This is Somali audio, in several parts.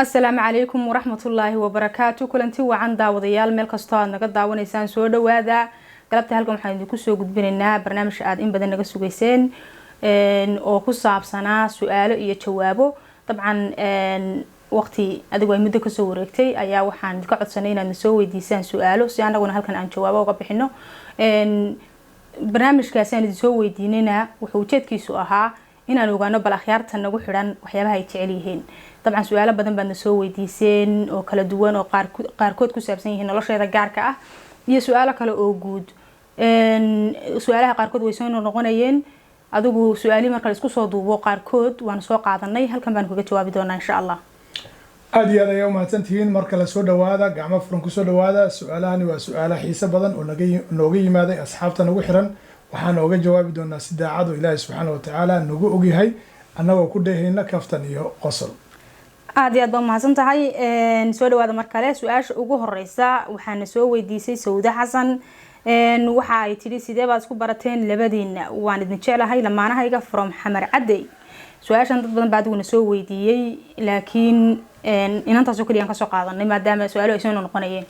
السلام عليكم ورحمة الله وبركاته كلنتي وعن داوديال مeel kastoo aad naga daawanaysaan soo dhawaada galabta halkan waxaan idinku soo gudbinaynaa barnaamij aad in badan naga sugayseen oo ku saabsanaa su'aalo iyo jawaabo dabcan waqti adigu ay muddo ka soo wareegtay ayaa waxaan ka codsanay inaad soo weydiisaan su'aalo si anaguna halkan aan jawaabo uga bixino barnaamijkaas aan idin soo weydiinayna wuxuu ujeedkiisu ahaa inaan ogaano bal akhyaarta nagu xidhan waxyaabaha ay jecel yihiin dabcan su'aalo badan baad soo weydiiseen oo kala duwan oo qaarkood ku saabsan yihiin nolosheeda gaarka ah iyo su'aalo kale oo guud su'aalaha qaarkood way soo noqonayeen adigu su'aali marka la isku soo duubo qaarkood waan soo qaadanay halkan baan kaga jawaabi doonaa insha Allah aad iyo aad ayay u mahadsantihiin marka la soo dhawaada gacmo furan ku soo dhawaada su'aalahani waa su'aalo xiiso badan oo nooga yimaaday asxaabta nagu xiran waxaan uga jawaabi doonaa si daacad oo Ilaahay subhanahu wa ta'ala nagu ogyahay annagoo ku dheehayna kaftan iyo qosol aad iyo aad baan mahadsan tahay soo dhawaada mar kale su'aasha ugu horeysa waxaan soo weydiisay Sawda Xasan waxa ay tiri sidee baad isku barateen labadiina waan idin jecelahay lamaanahayga from Xamar Caday su'aashan dad badan baad ugu soo weydiiyay laakiin inantaas oo kaliya ka soo qaadanay maadaama su'aalo ay soo noqonayeen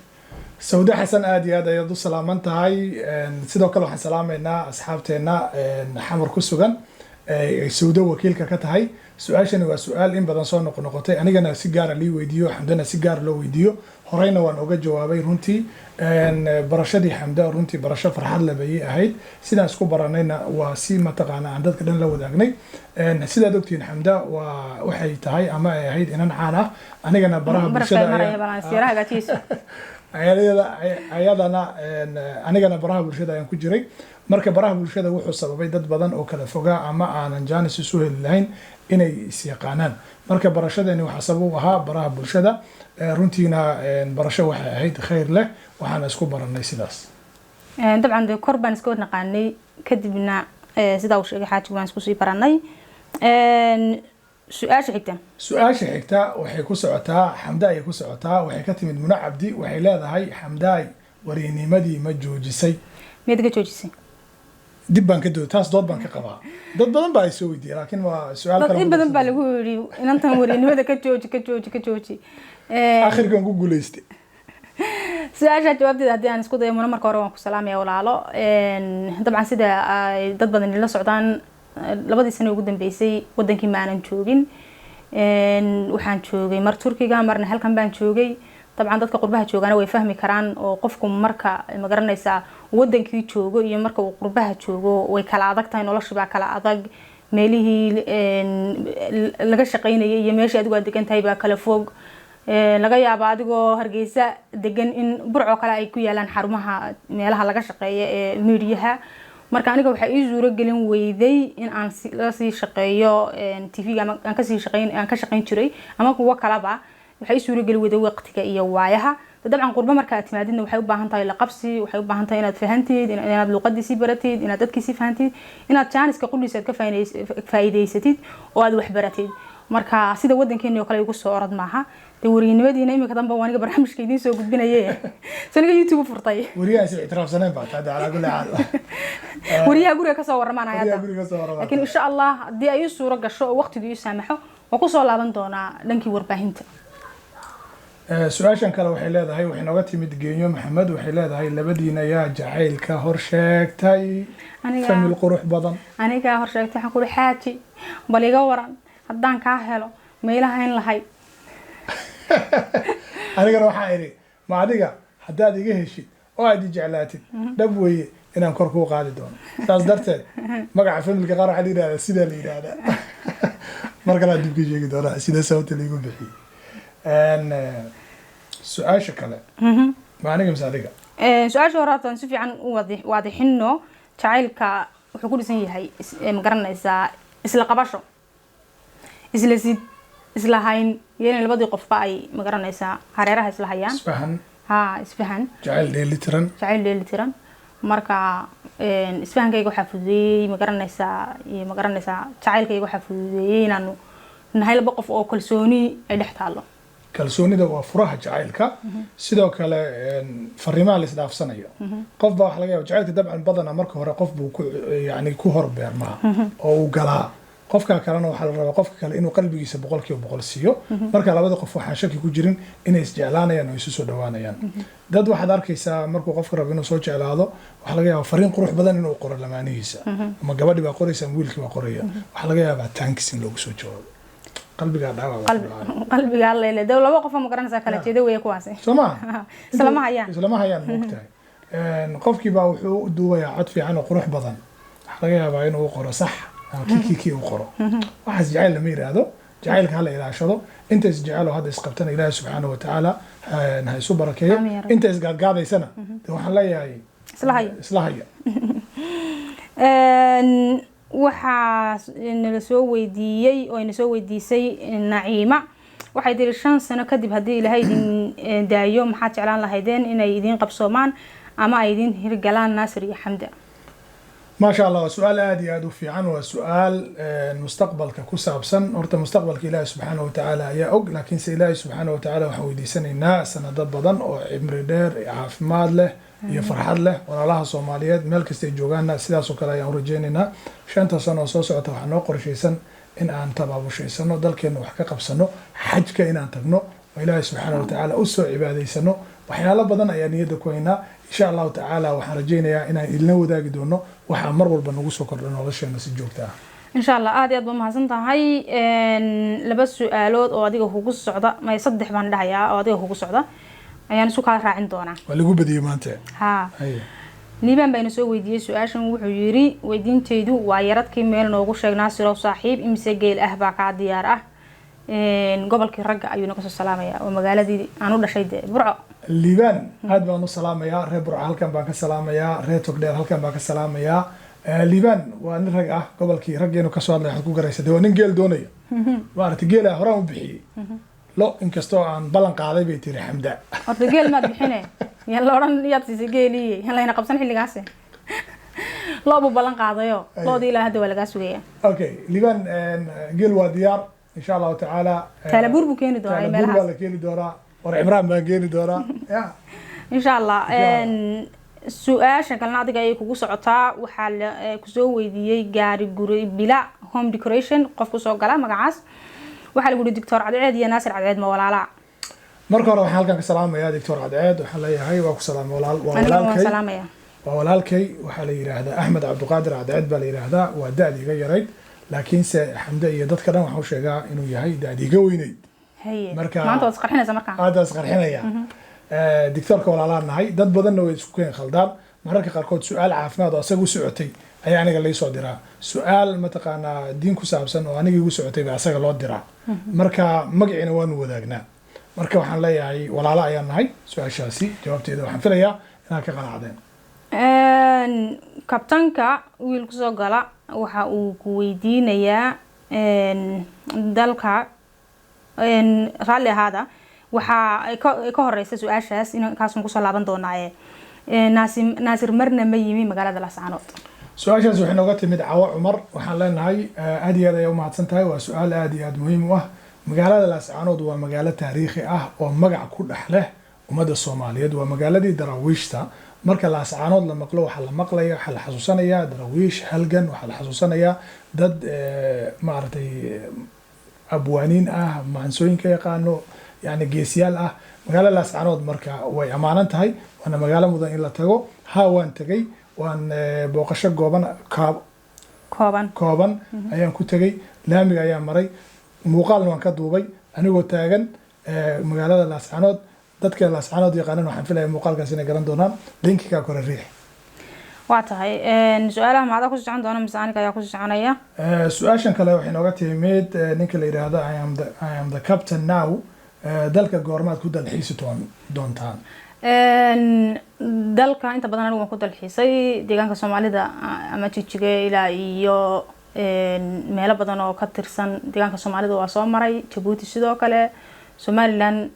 Sawda Xasan aad iyo aad ayaad u salaaman tahay sidoo kale waxaan salaameynaa asxaabteena xamar ku sugan Sawda wakiilka ka tahay su'aashani waa su'aal in badan soo noqotay anigana si gaar ah lii weydiiyo xamdana si gaar loo weydiiyo horeyna waan uga jawaabay runtii barashadii xamda runtii barasho farxad leh bay ahayd sidaan isku baranayna waa si mataqaana aan dadka dhan la wadaagnay sidaad ogtiin xamda waa waxay tahay ama ay ahayd inan caan ah anigana baraha bulshada ayadana anigana baraha bulshada ayaan ku jiray marka baraha bulshada wuxuu sababay dad badan oo kala fogaa ama aanan jaanis isu heli lahayn inay is yaqaanaan marka barashadani waxa sabab u ahaa baraha bulshada runtiina barasho waxay ahayd khayr leh waxaan isku baranay sidaas dabcan kor baan iska naqaanay kadibna sida uu sheegay xaaji waan isku sii baranay su'aasha xigta waxay ku socotaa xamda ay ku socotaa waxay ka timid Muna Cabdi waxay leedahay xamdaay warinimadii ma joojisay mid ka joojisay dib baan ka dood taas dood baan ka qabaa dad badan baa soo weydiiyay laakiin waa su'aal kale dad badan baa lagu yiri inantan warinimada ka jooji akhirkan ku guuleystay su'aasha jawaabteeda hadii aan isku dayo marka hore waan ku salaamayaa walaalo dabcan sida ay dad badan la socdaan labadii sano ugu dambeysay wadankii maanan joogin waxaan joogay mar Turkiga marna halkan baan joogay dabcan dadka qurbaha joogana way fahmi karaan oo qofku marka ma garanaysaa wadankii joogo iyo marka uu qurbaha joogo way kala adag tahay noloshiba kala adag meelihii laga shaqeynayay iyo meeshii adigu aad degan tahay baa kala fog laga yaabo adigoo Hargeysa degan in Burco kale ay ku yaalaan xarumaha meelaha laga shaqeeyo ee meediyaha marka aniga waxa ii suuro gelin weyday in aan la sii shaqeeyo TV-ga aan ka shaqeyn jiray ama kuwa kalaba waxa ii suuro gelin weyday waqtiga iyo waayaha dabcan qurba marka aad timaadina waxay u baahan tahay la qabsi waxay u baahan tahay inaad fahantid inaad luqadiisi baratid inaad dadkiisi fahantid inaad jaaniska qudhiisa ka faa'iideysatid oo aad wax baratid marka sida wadankeena oo kale ugu soo orad maaha warinimadiina imika danba waaniga barnaamijka idin soo gudbinayay saniga YouTube furtay wariyaha si ictiraafsaneen baa taada ala kulli xaal wariyaha guriga ka soo waramaan ayada laakiin insha Allah hadii ay suuro gasho oo waqtigu ii saamaxo waan ku soo laaban doonaa dhankii warbaahinta su'aashan kale waxay leedahay waxay nooga timid Geeyo Maxamed waxay leedahay labadiina yaa jacaylka hor sheegtay famil qurux badan aniga hor sheegtay waxaan ku xaaji bal iga waran hadaan ka helo meelaha in lahay anigana waxaan iri ma adiga haddaad iga heshid oo aad jeclaatid dhab weeye inaan kor kuu qaadi doono saas darteed magaca familka qaar waxaa la yidhahdaa sidaa la yidhahdaa markale aan dib ka sheegi doonaa sida sababta laigu bixiyey su'aasha kale ma aniga mise adiga su'aasha hore haatan si fiican u waadixino jacaylka wuxuu ku dhisan yahay ma garanaysaa isla qabasho isla sid isla hayn yeen labadii qofba ay ma garanaysaa hareeraha isla hayaan isfahan jacayl dheelitiran marka isfahankayga waxa fududeeyay ma garanaysaa jacaylkayga waxa fududeeyay inaanu nahay laba qof oo kalsooni ay dhex taalo kalsoonida waa furaha jacaylka sidoo kale fariimaha la isdhaafsanayo qof baa wax laga yaabo jacaylka dabcan badana marka hore qof buu ku hor beermaa oo uu galaa qofka kalena waxaa la rabaa qofka kale inuu qalbigiisa 100% siiyo marka labada qof waxaan shaki ku jirin inay isjeclaanayaan oo isu soo dhawaanayaan dad waxaad arkaysaa markuu qofka rabo inuu soo jeclaado waxa laga yaabaa fariin qurux badan inuu qoro lamaanihiisa ama gabadhi baa qoraysa ama wiilkii baa qoraya waxa laga yaabaa thanks in loogu soo jawaabo qalbiga dhaawac qalbiga leele dad laba qof ma garanaysa kala jeedo way kuwaas soma islama hayaan moogtahay qofkii baa wuxuu u duubayaa cod fiican oo qurux badan waxa laga yaabaa inuu qoro sax kii uu qoro waxaas jacayl lama yiraahdo jacaylka hala ilaashado inta is jecelo hadda isqabtana ilaahay subxaanahu wa tacaala ha isu barakeeyo inta isgaadgaadaysana waxaan leeyahay isla haya waxaa nala soo weydiiyey oo ina soo weydiisay Naciima waxay tiri 5 sano kadib haddii ilaahay idin daayo maxaad jeclaan lahaydeen inay idin qabsoomaan ama ay idin hirgalaan Naasir iyo Xamda ما شاء الله سؤال آدي آدو في عنه وسؤال المستقبل ككسابسن أرت مستقبل إله سبحانه وتعالى يا أوج لكن سإله سبحانه وتعالى وحودي سنة الناس سنة ضد بدن أو عمر دير عافماد له يفرح له ولا الله صوماليات ملك استجوجنا سيدا سكرا يورجيننا شنت سنة وصوص وتوحنا قرشي سن إن أنت بابو شيء سنة ذلك إنه حقق بسنة حج كإن أنت بنو وإله سبحانه وتعالى أسوع عبادي سنة وحيالا بدن يعني يدكوينا إن شاء الله تعالى وحرجينا إن إلنا ذاك دونه waxaa mar walba nagu soo kordhay nolosheena si joogto ah insha Allah aad iyo aad baan mahadsan tahay laba su'aalood oo adiga kugu socda ma saddex baan dhahayaa oo adiga kugu socda ayaan isu kala raacin doonaa waa lagu badiyay maanta ha Liban bayna soo weydiiyay su'aashan wuxuu yiri weydiintaydu waa yaradkii meel noogu sheegnaa siro saaxiib imse geel ah baa ka diyaar ah gobolkii ragga ayuu naga soo salaamayaa oo magaaladii aan u dhashay Burco Liban aad baan u salaamayaa reer Burco halkan baan ka salaamayaa reer Togdheer halkan baan ka salaamayaa Liban waa nin rag ah gobolkii raggeenu ka soo hadlay waxa ku garaysa waa nin geel doonaya waarta geel ah horaan u bixiyay lo inkastoo aan balan qaaday bay tiri Xamda horta geel ma bixinay yalla oran yaad si geeliyay halayna qabsan xilligaas lo bu balan qaadayo loodii ilaa hadda waa laga sugayaa okay Liban geel waa diyaar إن شاء الله تعالى تلبور بكيني دورا أي ملها تلبور بكيني دورا ورعمران بكيني دورا إن شاء الله سؤال شكلنا عندك أي كوكو سعطاء وحال كسو ويدي جاري جوري بلا هوم ديكوريشن قف كسو قلا مقعاس وحال يقول الدكتور عدعاد يا ناصر عدعاد ما ولا لا مركو روح حالك السلام يا دكتور عدعاد وحال هاي واكو سلام walaalkay waxaa la yiraahdaa Ahmed Abduqaadir Cadaad baa la yiraahdaa waa daadiga yareyd laakiin se Xamda iyo dadka dhan waxa uu sheegaa inuu yahay daadiga weyneyd marka maanta waad qarxinaysaa marka aad qarxinaya دكتورك ولا لا نهاي dad badan way isku keen khaldaan mararka qaarkood su'aal caafimaad oo asagu socotay ayaa aniga la soo diraa su'aal ma taqaana diin ku saabsan oo aniga igu socotay baa asaga loo diraa marka magaciina waan wadaagnaa marka waxaan leeyahay walaalo ayaan nahay su'aashaasi jawaabteeda waxaan filayaa inaad ka qanacdeen kabtanka wiil ku soo gala waxa uu ku weydiinayaa dalka raalli ahaada waxa ka horeysa su'aashaas in kaas ku soo laaban doonaa Naasir marna ma yimi magaalada Laascaanood su'aashaas waxay nooga timid Cawa Cumar waxaan leenahay aad iyo aad ay u mahadsan tahay waa su'aal aad iyo aad muhiim u ah magaalada Laascaanood waa magaalo taariikhi ah oo magac ku dhaxleh ummadda Soomaaliyeed waa magaaladii daraawiishta marka Laascaanood la maqlo waxa la maqlaya waxa la xasuusanaya daraawiish halgan waxa la xasuusanaya dad maartay abwaaniin ah maansooyinka yaqaano يعني جيسيال مقالة لاسعانود مركا way amaanan tahay wana magaalo mudan in la tago ha waan tagay waan booqasho kooban ayaan ku tagay laamiga ayaan maray muuqaalna waan ka duubay anigoo taagan magaalada Laascaanood dadka Laascaanood yaqaanana waxaan filayaa muuqaalkaas inay garan doonaan linkiga kore riix waa tahay su'aalaha maada ku socon doona misaanka ayaa ku soconaya su'aashan kale waxay nooga timid ninka la yiraahdo I am the captain now dalka goormaad ku dalxiisi doontaan dalka inta badan anigu waan ku dalxiisay deegaanka Soomaalida ama Jijige ilaa iyo meelo badan oo ka tirsan deegaanka Soomaalida waa soo maray Djibouti sidoo kale Somaliland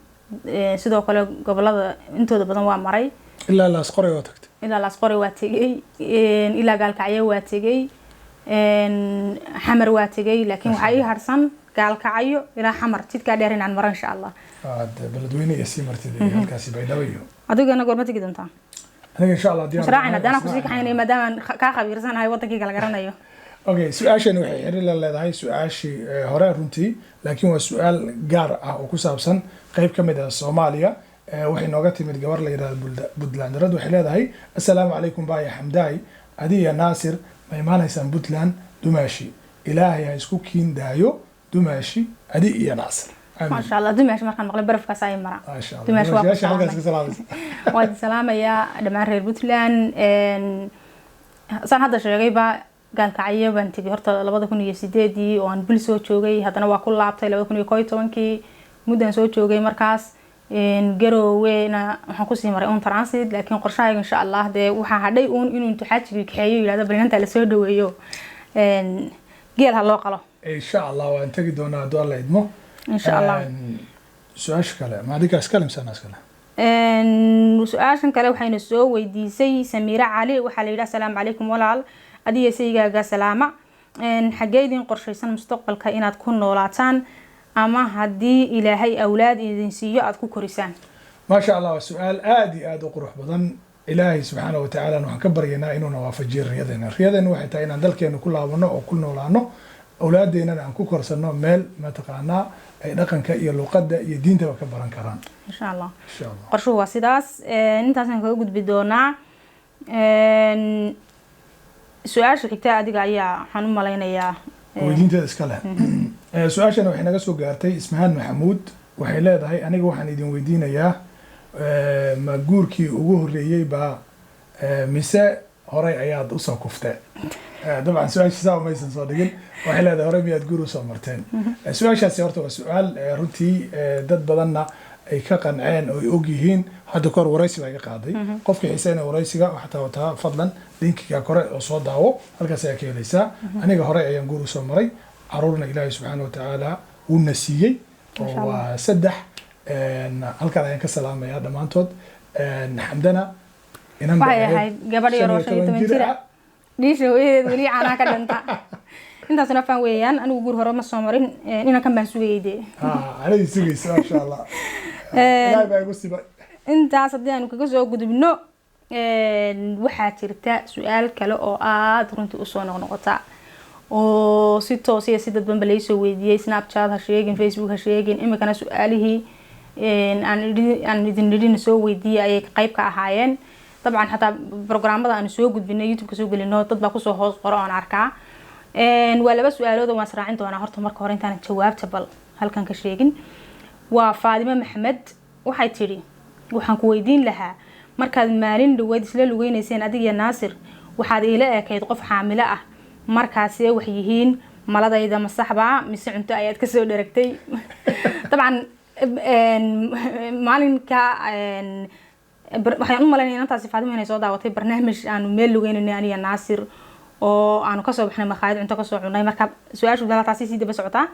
sidoo kale gobolada intooda badan waa maray ilaa Laasqoray waa tagtay ilaa Laasqoray waa tagay ilaa Gaalkacyo waa tagay Xamar waa tagay laakiin waxa ay harsan Gaalkacyo ilaa Xamar jidka dheer inaan maro insha Allah beledweyne iyo sii martay halkaas bay dhawayo adigana goorma tagi doontaa aniga insha Allah diyaar sharaacina dana ku sii kaxaynay maadaama ka khabiirsanahay wadankii kala garanayo okay su-aashani waxay xiriir la leedahay su-aashii hore runtii laakiin waa su-aal gaar ah oo ku saabsan qayb ka mid ah Soomaaliya waxay nooga timid gabar la yiraahdo Puntland rad waxay leedahay assalaamu calaykum baaya xamdaay adiga Naasir ma imaanaysaan Puntland dumaashi ilaahay ha isku kiin daayo dumaashi adi iyo Naasir ما شاء الله دمشق مركان مقلب برف كاساي مرة ما شاء الله دمشق واقف وايد سلامة يا دمار رير بوتلان صار هذا شيء غيبة قال كعية بنتي هرتا لبضة كوني يسيدي وان بلسو تشوجي هذا نوع كل لعبة لبضة كوني كويت وانكي مدن سو تشوجي مركز إن جرو وين حنقصي مرة أون ترانسيد لكن قرشاي إن شاء الله ده وحدي أون إنه أنتو حاجة كحيو هذا بلين أنت لسه ويو إن جيل هالله قاله إن شاء الله وأنت قدونا دول العيدمو إن شاء الله سؤال كلام ما ديك أسكلم سنة أسكلم سؤال كلام وحين السو ويدي سميرة علي وحليل السلام عليكم والعل أدي سيجا سلامة حجيدين قرشيسان مستقبل كائنات كون نولاتان أما هدي إلى هاي أولاد إنسية أتكو كوريسان ما شاء الله سؤال آدي قروح بدن إلهي سبحانه وتعالى نحكبر ينا إنه نوافجير رياضنا وحتى إن ذلك إنه كل عمرنا أو كل نولانه أولادنا أن كوكر سنة مال ما تقعنا رقم كأي لقدة يدين تبقى كبران كران إن شاء الله إن شاء الله قرشوا واسداس أنت عشان كوجد بدونا سؤال شو حكتها أديك يا حنوم ملاينا يا ويدين تسكله سؤال شنو إحنا جالسوا جارتي اسمها محمود وحيلاد هاي أنا جو حنيدين ويدين يا مجوركي وجهري با مساء هراي عياد أصلا كفتة طبعا سؤال شو ما يصير صادقين وحلا هذا هراي مياد جورو صامرتين سؤال شو سيارته وسؤال روتي ضد بدلنا أي كقنعان أو يوجيهين هذا كور ورئيسي بقى قاضي قف حسين ورئيسي وحتى وتها فضلا لينك كقراء صوت دعوة هلك سيأكل ليس أنا هراي أيام جورو صامري عرورنا إلهي سبحانه وتعالى والنسيي وسدح هلك أيام كسلام يا دمانتود حمدنا هاي قبل يروح يتمنتير ليش ولي أنا كدنتا أنت سنفهم ويان أنا وجور هرم الصامرين إنا كم بنسوي دي على يسوي ما شاء الله لا بقى قصي بقى أنت صدقني أنا كجزء وجود منه وحاتيرتا سؤال كلا أو كنت أصلا نقطع أو ستة سيدة بنبليس ويدي سناب شات هشيجين فيسبوك هشيجين إما كان سؤاله أن ندين نسوي ويدي أي قيب كأحيان طبعا حتى برنامج أنا سوق بنا يوتيوب كسوق لأنه تطبع كسوق هوس قرآن عركة ولا بس سؤاله ده مسرع أنت وأنا هرت مرة كورين تاني جواب تبل هل كان كشيء وفاطمة محمد وحيتري وحنكويدين لها مركز مالين لويد سلا وين يسين أدي ناصر وحد إلى كيد قف حاملة مركز وحيهين ملذا إذا مصحبة مسح أنت آيات كسوق دركتي طبعا مالين waxaan u maleynayaa intaas Faadimo inay soo daawatay barnaamij aan meel lugeynay aniga Naasir oo aan ka soo baxnay maqaayad cunto ka soo cunay marka su'aashu dalataasi si daba socota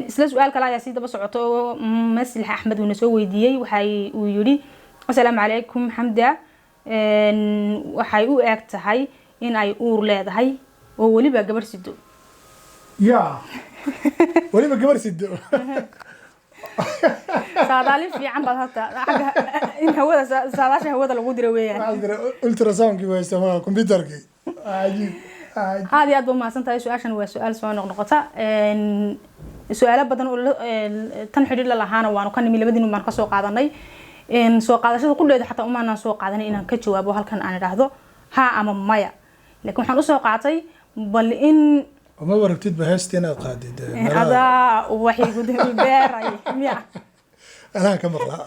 isla su'aal kale ayaa si daba socoto Maslax Axmed uu soo weydiiyay waxay uu yiri assalaamu calaykum xamda waxay u eg tahay in ay uur leedahay oo waliba gabar sido waliba gabar sido saadaalin fiican baad hata in hawada saadaasha hawada lagu diro weeyaan ultrasound kii weeysan computerkii aad iyo aad buu maasantahay su'aashan waa su'aal soo noqnoqota su'aalo badan oo tan xiriir la lahaana waanu ka nimi labadiin baan ka soo qaadanay soo qaadashada qudheeda xataa uma aanan soo qaadanay inaan ka jawaabo halkan aan idhaahdo ha ama maya laakiin waxaan u soo qaatay bal in وما وربتيت بهستينا قادد هذا وحي قد البيري ميا أنا كمقلا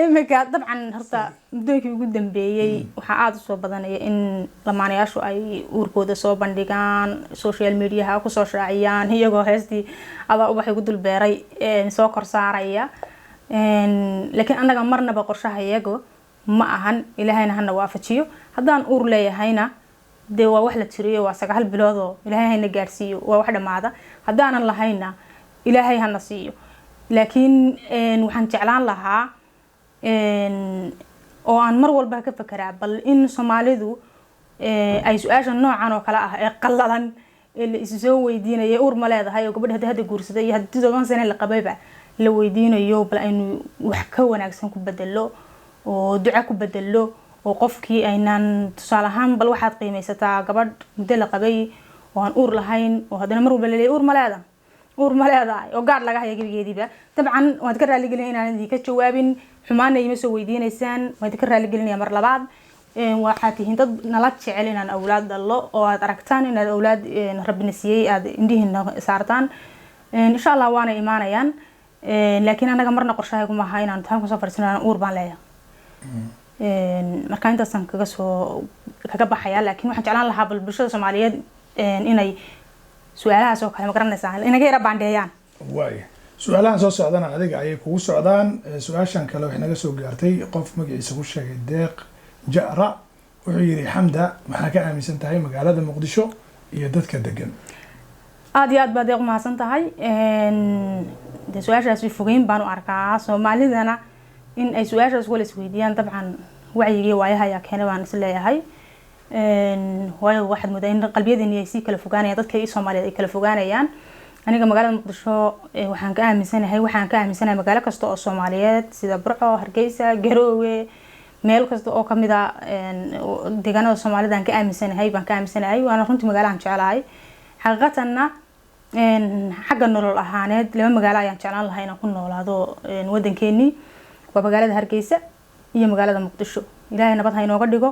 إمك طبعا هرتا بدونك بيقدم بيجي وحاعات صوب بدني إن لما نياشو أي أوركود صوب بندقان سوشيال ميديا هاكو سوشيال عيان هي جو هستي هذا وحي قد البيري سوكر سارية لكن أنا مرنا بقرشها يجو ما أهن إلى هنا هنوافجيو هذا أور لي هنا de waa wax la tiriyo waa 9 bilood oo ilaahay hayna gaarsiiyo waa wax dhamaada hadaanan lahayna ilaahay hana siiyo laakiin waxaan jeclaan lahaa oo aan mar walba ka fakaraa bal in Soomaalidu ay su'aasha noocan oo kala ah ee qallalan ee la isoo weydiinayo uur ma leedahay oo gabadha hadda guursaday iyo hadii 7 sano la qabayba la weydiinayo bal aynu wax ka wanaagsan ku bedelo oo duco ku bedelo oo qofkii aynaan tusaale ahaan bal waxaad qiimaysataa gabadh muddo la qabay oo aan uur lahayn oo haddana mar walba laleeyahay uur ma leedahay oo gaadh laga haya gebigeediiba dabcan waad ka raaligelinaya inaan idinka jawaabin xumaana ima soo weydiinaysaan waan idinka raaligelinaya mar labaad waxaad tihiin dad nala jecel inaan awlaad dhallo oo aad aragtaan inaad awlaad rabbina siiyey aad indhihiina saartaan insha allah waana imaanayaan laakiin anaga marna qorshahaygu maaha inaan tahan kusoo fadhiisano uur baan leeyahay marka intaasaan kaga baxaya laakiin waxaan jeclaan lahaa bal bulshada Soomaaliyeed inay su'aalahaas oo kale ma garanaysaa inaga yara baandheeyaan waay su'aalahan soo socdana adiga ayay kugu socdaan su'aashan kale waxay naga soo gaartay qof magaciisa ku sheegay deeq jara wuxuu yiri xamda maxaa ka aaminsan tahay magaalada Muqdisho iyo dadka degan aad iyo aad baad deeq mahadsan tahay de su'aashaas fogeyn baan u arkaa Soomaalidana in ay su'aashaas wala isweydiiyaan dabcan wacyiga waayaha ayaa keenay baan is leeyahay waayo waxaad moodaa in qalbiyadeena ay si kala fogaanayaan dadka Soomaaliyeed ay kala fogaanayaan aniga magaalada Muqdisho waxaan ka aaminsanahay magaalo kasta oo Soomaaliyeed sida Burco Hargeysa Garowe meel kasta oo kamid ah deegaanada Soomaalida aan ka aaminsanahay waana runtii magaalo aan jecelahay xaqiiqatanna xagga nolol ahaaneed laba magaalo ayaan jeclaan lahaa inaan ku noolaado wadankeeni waa magaalada Hargeysa iyo magaalada Muqdisho ilaahay nabad ha inooga dhigo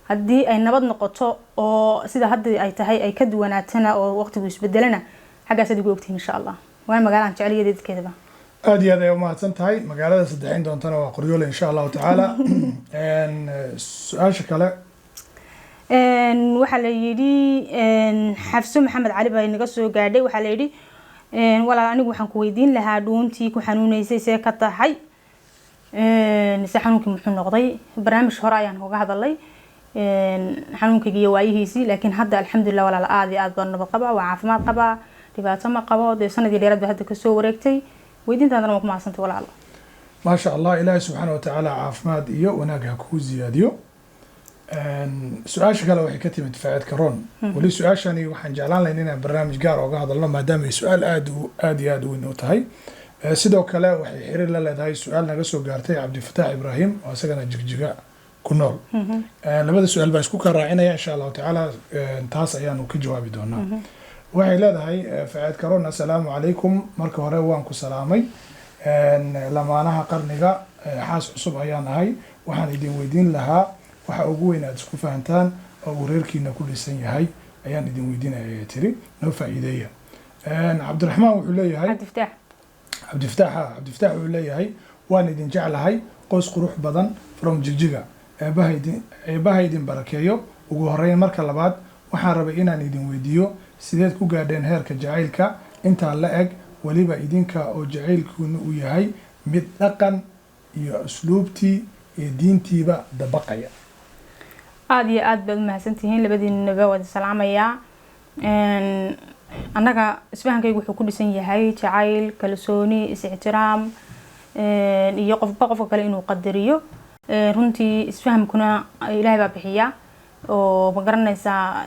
haddii ay nabad noqoto oo sida hadda ay tahay ay ka duwanaatana oo waqtigu isbedelana xaggaas adigu ogtiin insha Allah waa magaalo aan jecel yahay dadkeedaba aad iyo aad ay u mahadsan tahay magaalada saddexin doontana waa Qoryoole insha Allah taala su'aasha kale waxa la yiri Xafso Maxamed Cali baa inaga soo gaadhay waxa la yiri walaal anigu waxaan ku weydiin lahaa dhuuntii ku xanuunaysay see ka tahay xanuunkii muxuu noqday barnaamij hore ayaan uga hadalay xanuunkii waayihiisii laakiin hadda alxamdulillah walaal aad iyo aad baan nabad qabaa waa caafimaad qabaa dhibaato ma qabo de sanadii dheeraad baa hadda ka soo wareegtay weydiintaadana waa ku mahadsantay walaal ما شاء الله إلهي سبحانه وتعالى عافماد إيو وناقها كوزي ديو سؤال شكله وحي كتمت فاعد كرون ولي سؤال شاني وحن جعلان لأننا برنامج قار وقاعد الله ما دام سؤال آدو إنه تهي سيدو كلا وحي حرير لله هاي سؤال نقصو قارتي عبد الفتاح إبراهيم واسقنا جيجا كنول لبدا سؤال باسكو كراعينا إن شاء الله تعالى انتهاس أيان وكي جوابي دونا وحي لده هاي فاعد كرون السلام عليكم مركو هراوانكو سلامي lamaanaha qarniga xaas cusub ayaan ahay waxaan idin weydiin lahaa waxa ugu weyn aad isku fahantaan oo uu reerkiina ku dhisan yahay ayaan idin weydiinaya tiri noo faa'iideeya cabdiraxmaan wuxuu leeyahay cabdifataax wuxuu leeyahay waan idin jeclahay qoys qurux badan from jigjiga eebaha idin barakeeyo ugu horeyn marka labaad waxaan rabay inaan idin weydiiyo sideed ku gaadheen heerka jacaylka intaa la eg waliba idinka oo jacaylkuuna uu yahay mid dhaqan iyo asluubtii iyo diintiiba dabaqaya aad iyo aad baad mahadsantihiin labadiinaba wada salaamayaa annaga isfahankaygu wuxuu ku dhisan yahay jacayl kalsooni is-ixtiraam iyo qofba qofka kale inuu qadariyo runtii isfahamkuna ilaahay baa bixiya oo ma garanaysaa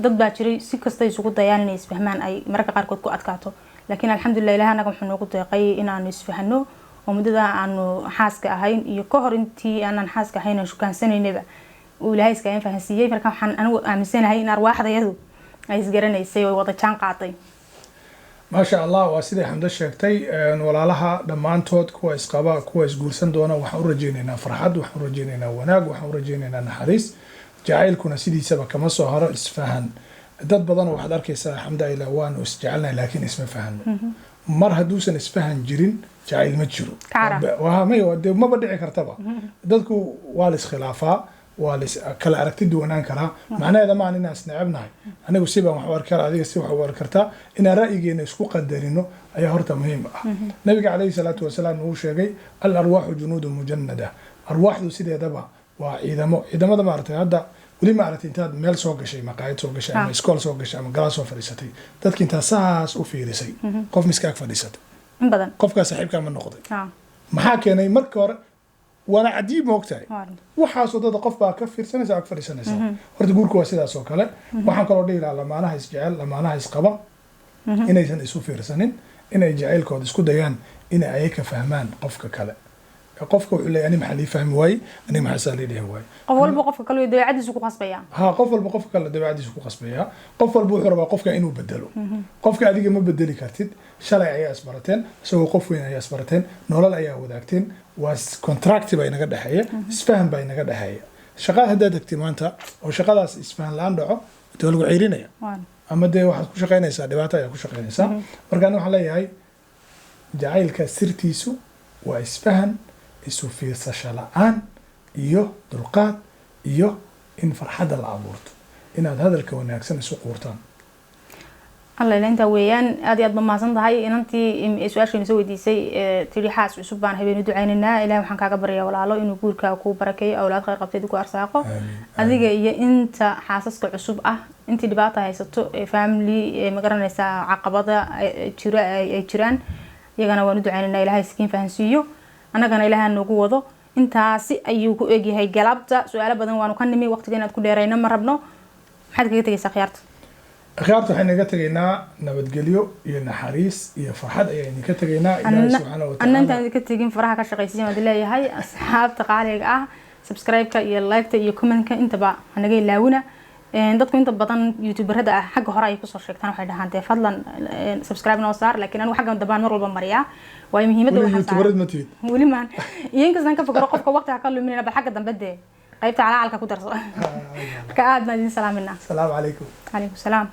dad baa jiray si kasta isugu dayaan inay isfahmaan ay mararka qaarkood ku adkaato laakiin alxamdulillah ilaahay anaga wuxuu noogu deeqay inaanu isfahano oo muddada aanu xaaska ahayn iyo ka hor intii aanan xaaska ahayn aan shukaansanayba uu ilaahay iska fahansiiyey marka waxaan anigu aaminsanahay in arwaaxdayadu ay isgaranaysay oo wada jaan qaaday ما شاء الله وسيدي حمد الشيكتي ولالها دمانتود كوا إسقابا كوا إسقورسن دونا وحن رجينينا فرحد وحن رجينينا وناق وحن رجينينا نحريس جعيل كنا سيدي سبا كما سوهر اسفهان dad badan waxaad arkaysaa xamda ilaa waanu isjecelnahay laakiin isma fahano mar hadduusan isfahan jirin jacayl ma jiro maba dhici kartaba dadku waa la iskhilaafaa waa la kala aragti duwanaan karaa macnaheeda maan inaan isnecebnahay anigu si baan wax u arki karaa adiga si wax u arki kartaa inaan ra'yigeena isku qadarino ayaa horta muhiim ah nabiga calayhi salaatu wasalaam uu sheegay al arwaaxu junuudu mujannada arwaaxdu sideedaba waa ciidamada maaragtay hadda weli ma aragtay intaad meel soo gashay maqaayad soo gashay ama iskool soo gashay ama galaas soo fadhiisatay dadki intaa saas u fiirisay qof miskaag fadhiisatay qofkaa saaxiibkaa ma noqday maxaa keenay marka hore waana cajiib moogtahay waxaasoo dada qof baa ka fiirsanaysa ag fadhiisanaysa horta guurka waa sidaas oo kale waxaan kaloo dhihi lahaa lamaanaha isjecel lamaanaha isqaba inaysan isu fiirsanin inay jacaylkooda isku dayaan inay ayaka fahmaan qofka kale qofka wuxuu leeyahay ani maxaa lii fahmi waayey aniga maxaa saa lii dhihi waayey qof walba qofka kale dabeecadiisu ku qasbaya ها qof walba qofka kale dabeecadiisu ku qasbaya qof walba wuxuu rabaa qofka inuu bedelo qofka adiga ma bedeli kartid shalay ayaa isbarateen isagoo qof weyn ayaa isbarateen nolol ayaa wadaagteen waa contract bay naga dhaxeeya isfahan bay naga dhaxeeya shaqada haddaad tagtay maanta oo shaqadaas isfahan la-aan dhaco inta lagu ciirinaya ama dee waxaad ku shaqaynaysaa dhibaato ayaa ku shaqaynaysaa marka ani waxaan leeyahay jacaylka sirtiisu waa isfahan isu fiirsasho la-aan iyo dulqaad iyo in farxadda la abuurto inaad hadalka wanaagsan isu quurtaan alla inta weeyaan aad iyo aad ba mahadsan tahay inantii su-aashayna soo weydiisay tiri xaas cusub baan habeen ducaynaynaa ilaahay waxaan kaaga baryaa walaalo inuu guurka ku barakeeyo awlaad khayr qabteed ku arsaaqo adiga iyo inta xaasaska cusub ah intii dhibaato haysato family ma garanaysaa caqabada jira ay jiraan iyagana waan u ducaynaynaa ilaahay iskiin fahansiiyo annagana ilaahay noogu wado intaasi ayuu ku egyahay galabta su'aalo badan waanu ka nimi waqtiga inaad ku dheerayna ma rabno maxaad kaga tagaysaa khiyaarta waxaan naga tagaynaa nabadgelyo iyo naxariis iyo farxad ayaan ka tagaynaa ilaahay subxaanahu wa ta'ala annantaan ka tagin faraha ka shaqaysiin wad leeyahay asxaabta qaaliga ah subscribe-ka iyo like-ta iyo comment-ka intaba anaga ilaawina dadku inta badan youtuberada ah xagga hore ay ku soo sheegtaan waxay dhahaan dee fadlan subscribe noo saar laakiin anigu xagga dabaan mar walba mariyaa waayo muhiimadda waxaan youtuberad ma tiid weli maan iyo inkastaan ka fakaro qofka waqtiga ka luminayna bal xagga dambe dee qaybta calaalka ku darso marka aad baan idin salaaminaa asalaamu calaykum calaykum salaam